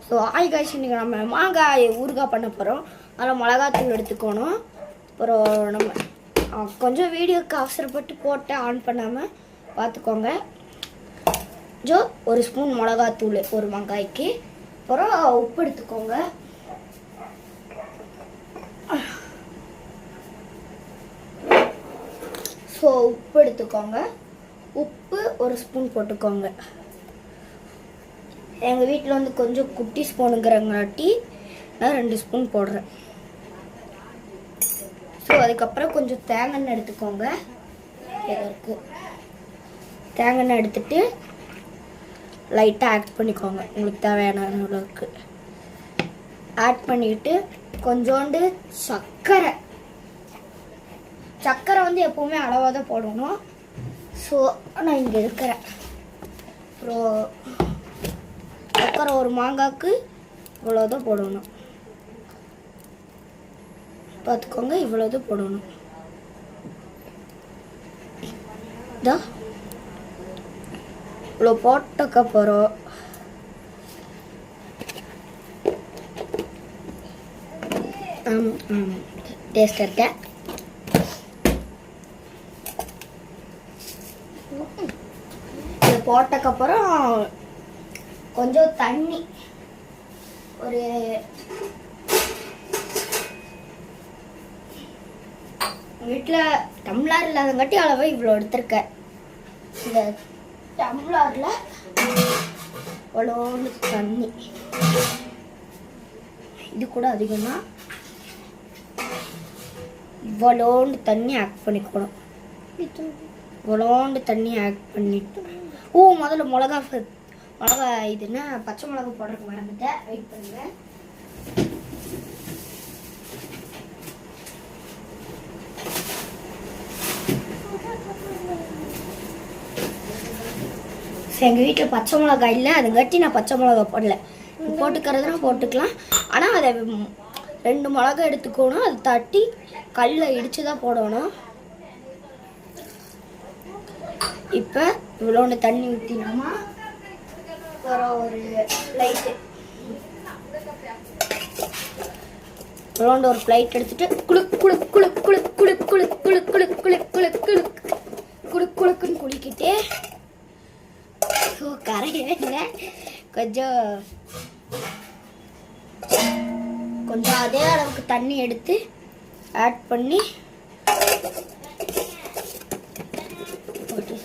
So காய்ச்சி இன்றைக்கி நம்ம மாங்காய் ஊறுகாய் பண்ண போகிறோம். அதில் மிளகாத்தூள் எடுத்துக்கணும். அப்புறம் நம்ம கொஞ்சம் வீடியோக்கு அவசரப்பட்டு போட்டு ஆன் பண்ணாமல் பார்த்துக்கோங்க. ஒரு ஸ்பூன் மிளகாத்தூள் ஒரு வெங்காய்க்கு. அப்புறம் உப்பு எடுத்துக்கோங்க. ஸோ உப்பு எடுத்துக்கோங்க. உப்பு ஒரு ஸ்பூன் போட்டுக்கோங்க. எங்கள் வீட்டில் வந்து கொஞ்சம் குட்டி ஸ்பூனுங்கிறங்காட்டி நான் 2 ஸ்பூன் போடுறேன். ஸோ அதுக்கப்புறம் கொஞ்சம் தேங்காய் எடுத்துக்கோங்க. இதற்கு தேங்காய் எடுத்துட்டு லைட்டாக ஆட் பண்ணிக்கோங்க. உங்களுக்கு தேவையான அளவுக்கு ஆட் பண்ணிவிட்டு கொஞ்சோண்டு சர்க்கரை வந்து எப்போவுமே அளவாக தான் போடணும். ஸோ நான் இங்கே இருக்கிறேன். அப்புறம் சர்க்கரை ஒரு மாங்காய்க்கு இவ்வளோதான் போடணும். பார்த்துக்கோங்க, இவ்வளோதான் போடணும். இதான் இவ்வளோ போட்டக்கப்புறம் டேஸ்ட் இருக்கேன். இது போட்டக்கப்புறம் கொஞ்சம் தண்ணி ஒரு வீட்டில் டம்ளர் இல்லாதங்காட்டி அளவு இவ்வளோ எடுத்திருக்கேன். இந்த டம்ளரில் இவ்வளோண்டு தண்ணி, இது கூட அதிகமாக இவ்வளோண்டு தண்ணி ஆட் பண்ணிக்கணும். இவ்வளோண்டு தண்ணி ஆட் பண்ணிட்டு முதல்ல மிளகா இதுன்னா பச்சை மிளகா போடுறதுக்கு மறந்துட்டேன். வெயிட் பண்ணுங்க. எங்கள் வீட்டில் பச்சை மிளகா இல்லை, அதுங்காட்டி நான் பச்சை மிளகா போடல. போட்டுக்கிறதுனா போட்டுக்கலாம். ஆனால் அதை 2 மிளகா எடுத்துக்கணும். அது தட்டி கல்லில் இடித்து தான் போடணும். இப்போ இவ்வளோண்டு தண்ணி ஊற்றினாமா ஒரு ப்ளைட்டு இவ்வளோண்டு ஒரு ப்ளைட் எடுத்துட்டு குளுக்குன்னு குளிக்கிட்டு கரையே இல்லை. கொஞ்சம் அதே அளவுக்கு தண்ணி எடுத்து ஆட் பண்ணி போட்டு